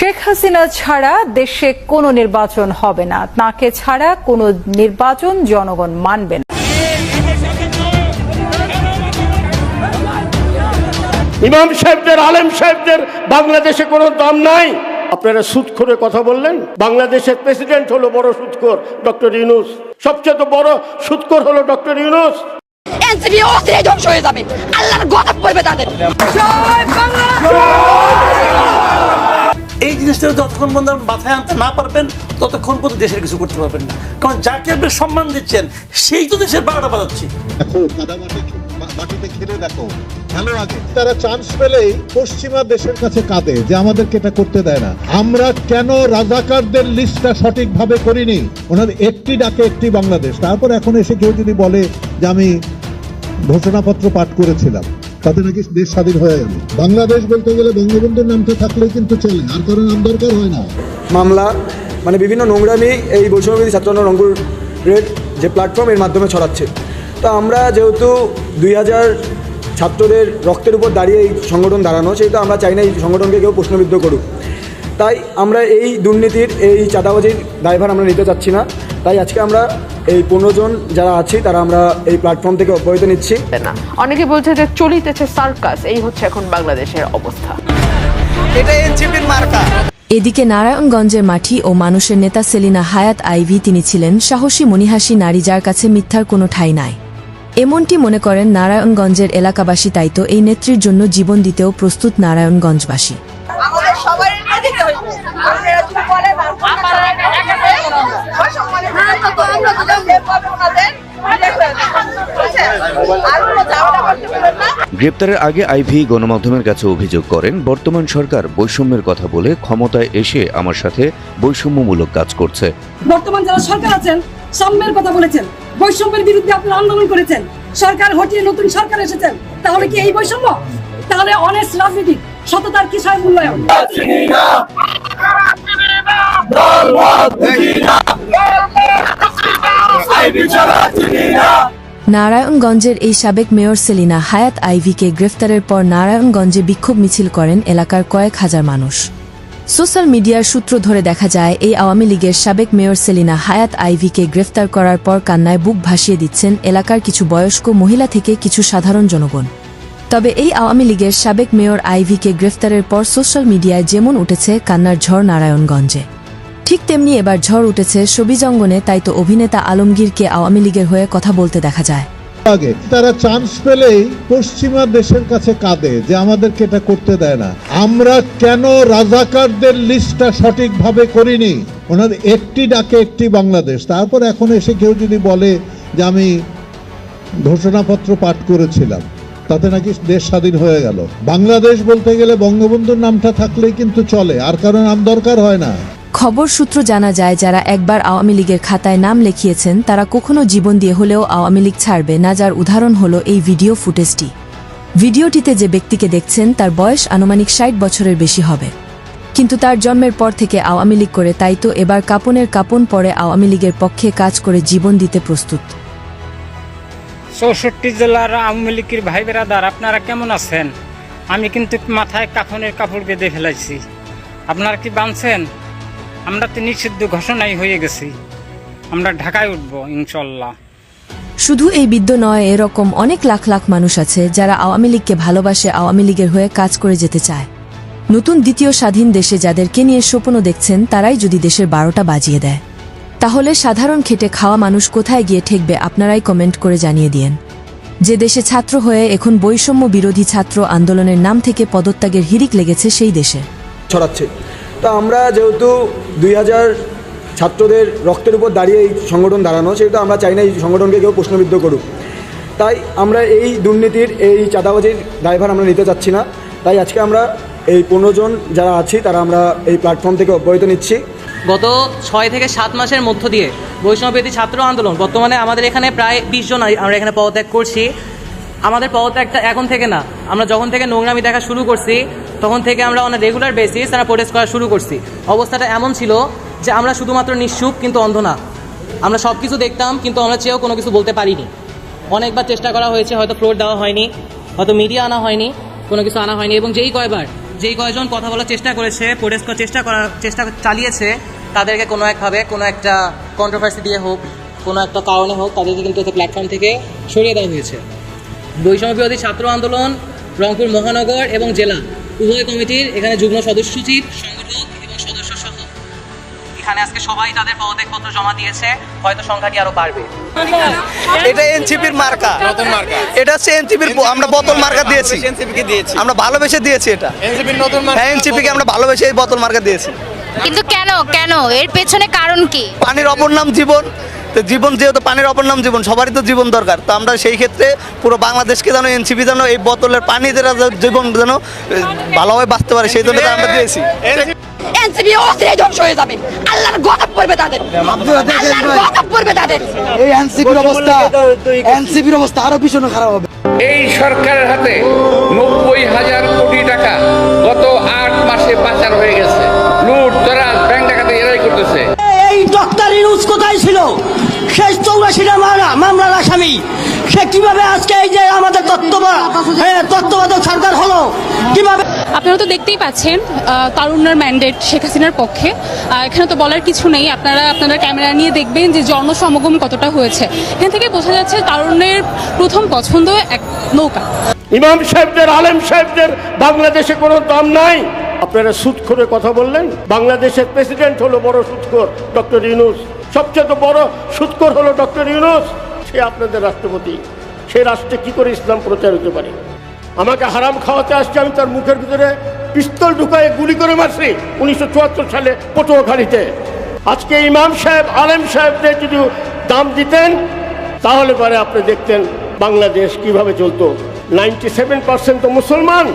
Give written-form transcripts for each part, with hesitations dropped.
শেখ হাসিনা ছাড়া দেশে কোনো নির্বাচন হবে না, তাকে ছাড়া কোনো নির্বাচন জনগণ মানবে না। ইমাম সাহেবদের, আলেম সাহেবদের বাংলাদেশে কোনো দাম নাই। আপনারা সুদখোরের কথা বললেন। বাংলাদেশের প্রেসিডেন্ট হলো বড় সুদখোর ডক্টর ইউনূস। সবচেয়ে বড় সুদখোর হলো ডক্টর ইউনূস। এনসিপি অস্থির ধ্বংস হয়ে যাবে, আল্লাহর গজব পড়বে তাদের। জয় বাংলা। এই জিনিসটা যতক্ষণ পর্যন্ত মাথায় আনতে না পারবেন ততক্ষণ পর্যন্ত দেশের কিছু করতে পারবেন না। কারণ যাকে আপনি সম্মান দিচ্ছেন সেই তো দেশের বারোটা বাজাচ্ছে। মাটিতে খেলে দেখো ভালো লাগে। তারা চান্স পেলেই পশ্চিমা দেশের কাছে কাঁদে যে আমাদেরকে এটা করতে দেয় না। আমরা কেন রাজাকারদের লিস্টটা সঠিকভাবে করিনি? ওনাদের একটি ডাকে একটি বাংলাদেশ। তারপর এখন এসে কেউ যদি বলে যে আমি ঘোষণাপত্র পাঠ করেছিলাম, তাতে নাকি দেশ স্বাধীন হয়ে গেল। বাংলাদেশ বলতে গেলে বঙ্গবন্ধুর নামটা থাকলেই কিন্তু চলে, আর কারণ নাম দরকার হয় না। মামলা মানে বিভিন্ন নোংরামি এই বৈষম্যবিরোধী ছাত্র আন্দোলন রংপুরের যে প্ল্যাটফর্ম এর মাধ্যমে ছড়াচ্ছে। তো আমরা যেহেতু 2000 ছাত্রদের রক্তের উপর দাঁড়িয়ে এই সংগঠন দাঁড়ানো, সেহেতু আমরা চাই না এই সংগঠনকে কেউ প্রশ্নবিদ্ধ করুক। তাই আমরা এই দুর্নীতির, এই চাঁদাবাজির দায়ভার আমরা নিতে চাচ্ছি না। তাই আজকে আমরা এই 15 জন যারা আছি তারা আমরা এই প্ল্যাটফর্ম থেকে অব্যাহতি নিচ্ছি না। অনেকে বলছে যে চলিতেছে সার্কাস, এই হচ্ছে এখন বাংলাদেশের অবস্থা। এটা এনসিপির মার্কা। এদিকে নারায়ণগঞ্জের মাটি ও মানুষের নেতা সেলিনা হায়াৎ আইভী তিনি ছিলেন সাহসী মনীহাসী নারী, যার কাছে মিথ্যার কোনো ঠাঁই নাই। এমনটি মনে করেন নারায়ণগঞ্জের এলাকাবাসী। তাই তো এই নেত্রীর জন্য জীবন দিতেও প্রস্তুত নারায়ণগঞ্জবাসী। আমাদের সবাই দিতে হইবে। আপনারা যদি বলেন আপনারা গ্রেপ্তারের আগে আইভী গণমাধ্যমের কাছে অভিযোগ করেন, বর্তমান সরকার বৈষম্যের কথা বলে ক্ষমতায় এসে আমার সাথে বৈষম্যমূলক কাজ করছে। বর্তমান যারা সরকার আছেন সাম্যের কথা বলেছেন, বৈষম্যের বিরুদ্ধে আপনারা আন্দোলন করেছেন, সরকার হটিয়ে নতুন সরকার এসেছেন, তাহলে কি এই বৈষম্য? তাহলে অনেস্ট রাজনীতি, সততার কিসের মূল্যায়ন? নারায়ণগঞ্জের এই সাবেক মেয়র সেলিনা হায়াৎ আইভীকে গ্রেফতারের পর নারায়ণগঞ্জে বিক্ষোভ মিছিল করেন এলাকার কয়েক হাজার মানুষ। সোশ্যাল মিডিয়ার সূত্র ধরে দেখা যায়, এই আওয়ামী লীগের সাবেক মেয়র সেলিনা হায়াৎ আইভীকে গ্রেফতার করার পর কান্নায় বুক ভাসিয়ে দিচ্ছেন এলাকার কিছু বয়স্ক মহিলা থেকে কিছু সাধারণ জনগণ। তবে এই আওয়ামী লীগের সাবেক মেয়র আইভীকে গ্রেফতারের পর সোশ্যাল মিডিয়ায় যেমন উঠেছে কান্নার ঝড় নারায়ণগঞ্জে, ঠিক তেমনি এবার ঝড় উঠেছে শোবিজ অঙ্গনে। তাই তো অভিনেতা আলমগীরকে আওয়ামী লীগের হয়ে কথা বলতে দেখা যায়। আগে তারা চান্স পেলেই পশ্চিমা দেশের কাছে কাঁদে যে আমাদেরকে এটা করতে দেয় না। আমরা কেন রাজাকারদের লিস্টটা সঠিকভাবে করিনি? ওনাদের একটি ডাকে একটি বাংলাদেশ। তারপর এখন এসে কেউ যদি বলে যে আমি ঘোষণাপত্র পাঠ করেছিলাম, তাতে নাকি দেশ স্বাধীন হয়ে গেল। বাংলাদেশ বলতে গেলে বঙ্গবন্ধুর নামটা থাকলেই কিন্তু চলে, আর কারণ নাম দরকার হয় না। খবর সূত্র জানা যায়, যারা একবার আওয়ামী লীগের খাতায় নাম লিখিয়েছেন তারা কখনো জীবন দিয়ে হলেও আওয়ামী লীগ ছাড়বে না, যার উদাহরণ হলো এই ভিডিও ফুটেজটি। ভিডিওটিতে যে ব্যক্তিকে দেখছেন তার বয়স আনুমানিক 60 বছরের বেশি হবে, কিন্তু তার জন্মের পর থেকে আওয়ামী লীগ করে। তাই তো এবার কাপনের কাপন পরে আওয়ামী লীগের পক্ষে কাজ করে জীবন দিতে প্রস্তুত। 64 জেলার আওয়ামী লীগের ভাই বেরাদার, আপনারা কেমন আছেন? আমি কিন্তু মাথায় কাফনের কাপড় বেঁধে ফেলাইছি, আপনারা কি বাঁধছেন? আমরা তো নিষিদ্ধ ঘোষণাই হয়ে গেছি, আমরা ঢাকায় উঠবো ইনশাল্লাহ। শুধু এই বিদ্য নয়, এরকম অনেক লাখ লাখ মানুষ আছে যারা আওয়ামী লীগকে ভালোবাসে, আওয়ামী লীগের হয়ে কাজ করে যেতে চায়। নতুন দ্বিতীয় স্বাধীন দেশে যাদেরকে নিয়ে স্বপ্ন দেখছেন তারাই যদি দেশের 12টা বাজিয়ে দেয়, তাহলে সাধারণ খেটে খাওয়া মানুষ কোথায় গিয়ে ঠেকবে? আপনারাই কমেন্ট করে জানিয়ে দিয়েন। যে দেশে ছাত্র হয়ে এখন বৈষম্য বিরোধী ছাত্র আন্দোলনের নাম থেকে পদত্যাগের হিড়িক লেগেছে সেই দেশে ছড়াচ্ছে। তো আমরা যেহেতু 2000 ছাত্রদের রক্তের উপর দাঁড়িয়ে এই সংগঠন দাঁড়ানো, সেহেতু আমরা চাই না এই সংগঠনকে কেউ প্রশ্নবিদ্ধ করুক। তাই আমরা এই দুর্নীতির, এই চাঁদাবাজির দায়ভার আমরা নিতে চাচ্ছি না। তাই আজকে আমরা এই 15 জন যারা আছি তারা আমরা এই প্ল্যাটফর্ম থেকে অব্যাহতি নিচ্ছি। গত 6 থেকে 7 মাসের মধ্য দিয়ে বৈষম্যবিরোধী ছাত্র আন্দোলন, বর্তমানে আমাদের এখানে প্রায় 20 জন আমরা এখানে পদত্যাগ করছি। আমাদের পদত্যাগটা এখন থেকে না, আমরা যখন থেকে নোংরামি দেখা শুরু করছি তখন থেকে আমরা অন রেগুলার বেসিস আমরা প্রোটেস্ট করা শুরু করছি। অবস্থাটা এমন ছিল যে আমরা শুধুমাত্র নিঃসুপ কিন্তু অন্ধ না, আমরা সব কিছু দেখতাম কিন্তু আমরা চেয়েও কোনো কিছু বলতে পারিনি। অনেকবার চেষ্টা করা হয়েছে, হয়তো ফ্লোর দেওয়া হয়নি, হয়তো মিডিয়া আনা হয়নি, কোনো কিছু আনা হয়নি, এবং যেই কয়বার যেই কয়জন কথা বলার চেষ্টা করেছে, প্রোটেস্ট করার চেষ্টা চালিয়েছে, তাদেরকে কোনো একভাবে কোনো একটা কন্ট্রোভার্সি দিয়ে হোক, কোনো একটা কারণে হোক, তাদেরকে কিন্তু প্ল্যাটফর্ম থেকে সরিয়ে দেওয়া হয়েছে। বৈষম্য বিরোধী ছাত্র আন্দোলন রংপুর মহানগর এবং জেলা উভয় কমিটির এখানে যুগ্ম সদস্য সচিব, সংগঠক এবং সদস্য সহ এখানে আজকে সবাই তাদের পদত্যাগপত্র জমা দিয়েছে। হয়তো সংখ্যাটি আরো বাড়বে। এটা এনসিপির মার্কা, নতুন মার্কা। এটা হচ্ছে এনসিপির, আমরা বোতল মার্কা দিয়েছি, এনসিপিকে দিয়েছি, আমরা ভালোবেসে দিয়েছি। এটা এনসিপির নতুন মার্কা, এনসিপিকে আমরা ভালোবেসে এই বোতল মার্কা দিয়েছি। কিন্তু কেন এর পেছনে কারণ কি? পানির অপর নাম জীবন, তো জীবন যেহেতু পানির অপর নাম জীবন, সবারই তো জীবন দরকার। তো আমরা সেই ক্ষেত্রে পুরো বাংলাদেশকে যেন এনসিপি যেন এই বোতলের পানি জীবন যেন ভালোভাবে বাঁচতে পারে, সেই জন্য আমরা দিয়েছি। এনসিপি অস্ত্রে ধ্বংস হয়ে যাবে, আল্লাহর গজব পড়বে তাদের, আল্লাহর গজব পড়বে তাদের। এই এনসিপির অবস্থা আরো ভীষণ খারাপ হবে। এই সরকারের হাতে 90,000 কোটি টাকা গত 8 মাসে পাচার হয়ে গেছে। লুট তরাজ ব্যাংক ডাকাতি এরাই করতেছে। এই ডক্টর ইউনূস কোথায় ছিল? সেই 84টা মামলার আসামি, সে কিভাবে আজকে এই যে আমাদের তত্ত্বাবধায়ক সরকার হলো কিভাবে? আপনারা তো দেখতেই পাচ্ছেন তারুণ্যের ম্যান্ডেট শেখ হাসিনার পক্ষে। এখানে তো বলার কিছু নেই, আপনারা ক্যামেরা নিয়ে দেখবেন যে জনসমাগম কতটা হয়েছে। এখান থেকে বোঝা যাচ্ছে তারুণ্যের প্রথম পছন্দ এক নৌকা। ইমাম সাহেবদের, আলেম সাহেবদের বাংলাদেশে কোনো দাম নাই। আপনারা সুদখোরের কথা বললেন। বাংলাদেশের প্রেসিডেন্ট হলো বড় সুদখোর ডক্টর ইউনূস, সবচেয়ে বড় সুদখোর হলো ডক্টর ইউনূস। সে আপনাদের রাষ্ট্রপতি, সে রাষ্ট্রে কি করে ইসলাম প্রচার হতে পারে? আমাকে হারাম খাওয়াতে আসছে, আমি তার মুখের ভিতরে পিস্তল ঢুকায় গুলি করে মারছি 1974 সালে পটুয়াখালীতে। আজকে ইমাম সাহেব, আলেম সাহেবদের যদি দাম দিতেন তাহলে পরে আপনি দেখতেন বাংলাদেশ কিভাবে চলতো। 97% তো মুসলমান,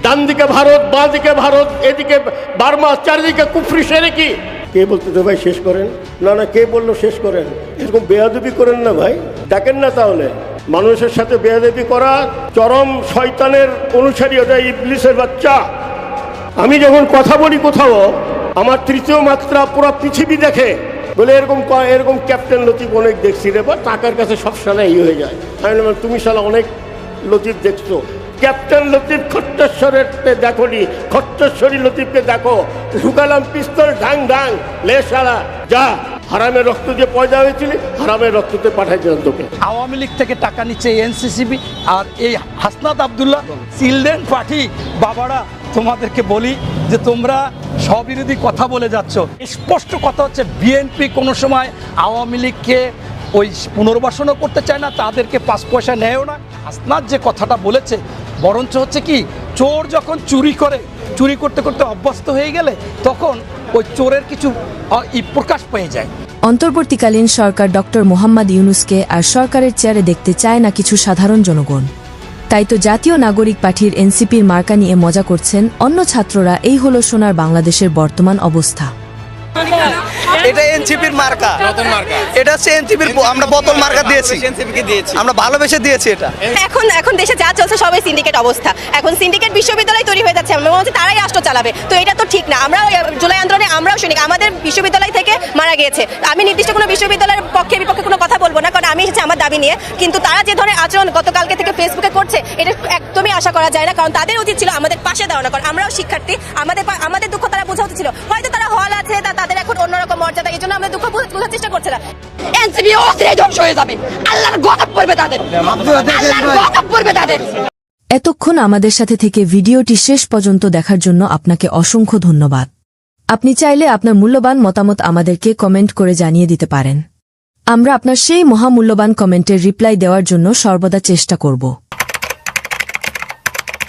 ডান দিকে ভারত, বাঁ দিকে ভারত, এদিকে বার্মা, চারিদিকে কুফরি সেরেকি। কে বলতে তো ভাই শেষ করেন? না কে বললো শেষ করেন? এরকম বেয়াদবি করেন না ভাই, ডাকেন না। তাহলে মানুষের সাথে বেয়াদবি করা চরম শয়তানের অনুসারী, ওটা ইবলিসের বাচ্চা। আমি যখন কথা বলি কোথাও, আমার তৃতীয় মাত্রা পুরো পৃথিবী দেখে, বলে এরকম ক্যাপ্টেন লতিফ অনেক দেখছি রে, বা টাকার কাছে সব সালা হয়ে যায়। আমি বললাম তুমি সালা অনেক লতিফ দেখছো, ক্যাপ্টেন লতিফ খট্টেশ্বরের দেখোনি, খট্টেশ্বরী লতিফকে দেখো। ঢুকালাম পিস্তল, ঢাং ঢাং, লে সারা যা, হারামের রক্ত দিয়ে পয়দা হয়েছিল, হারামের রক্ততে পাঠাইছিলাম তোকে। আওয়ামী লীগ থেকে টাকা নিচ্ছে এনসিসিবি আর এই হাসনাত আব্দুল্লাহ চিলড্রেন পার্টি। বাবারা, তোমাদেরকে বলি যে তোমরা স্ববিরোধী কথা বলে যাচ্ছ। স্পষ্ট কথা হচ্ছে, বিএনপি কোনো সময় আওয়ামী লীগকে ওই পুনর্বাসনও করতে চায় না, তাদেরকে 5 পয়সা নেয়ও না। হাসনাত যে কথাটা বলেছে, বরঞ্চ হচ্ছে কি, চোর যখন চুরি করতে করতে অভ্যস্ত হয়ে গেলে তখন ওই চোরের কিছু প্রকাশ পেয়ে যায়। অন্তর্বর্তীকালীন সরকার ডক্টর মোহাম্মদ ইউনূসকে আর সরকারের চেয়ারে দেখতে চায় না কিছু সাধারণ জনগণ। তাই তো জাতীয় নাগরিক পার্টির এনসিপির মার্কা নিয়ে মজা করছেন অন্য ছাত্ররা। এই হলো সোনার বাংলাদেশের বর্তমান অবস্থা। এটা এনসিপির মার্কা, নতুন মার্কা। এটা হচ্ছে এনসিপির, আমরা বোতল মার্কা দিয়েছি, এনসিপিকে দিয়েছি, আমরা ভালোবেসে দিয়েছি। এটা এখন দেশে যা চলছে সবাই সিন্ডিকেট অবস্থা। এখন সিন্ডিকেট বিশ্ববিদ্যালয় তৈরি হয়ে যাচ্ছে, মনে হচ্ছে তারাই রাষ্ট্র চালাবে। তো এটা তো ঠিক না। আমরা জুলাই আন্দোলনে আমরাও সৈনিক, আমাদের বিশ্ববিদ্যালয় থেকে মারা গিয়েছে। আমি নির্দিষ্ট কোনো বিশ্ববিদ্যালয়ের পক্ষে বিপক্ষে কোনো কথা বলবো না, কারণ আমি এসেছি আমার দাবি নিয়ে। কিন্তু তারা যে ধরনের আচরণ গতকালকে থেকে ফেসবুকে করছে, এটা একদমই আশা করা যায় না। কারণ তাদের উচিত ছিল আমাদের পাশে দাঁড়ানো, কারণ আমরাও শিক্ষার্থী, আমাদের দুঃখ তারা বোঝা উচিত ছিল। হয়তো তারা হল আছে, তাদের এখন অন্যরকম মর্যাদা, এই জন্য আমরা দুঃখ বোঝার চেষ্টা করছে না। এনসিপি অস্ত্রে ধ্বংস হয়ে যাবে, আল্লাহর গজব পড়বে তাদের, আল্লাহর গজব পড়বে তাদের। এতক্ষণ আমাদের সাথে থেকে ভিডিওটি শেষ পর্যন্ত দেখার জন্য আপনাকে অসংখ্য ধন্যবাদ। আপনি চাইলে আপনার মূল্যবান মতামত আমাদেরকে কমেন্ট করে জানিয়ে দিতে পারেন। আমরা আপনার সেই মহামূল্যবান কমেন্টের রিপ্লাই দেওয়ার জন্য সর্বদা চেষ্টা করব।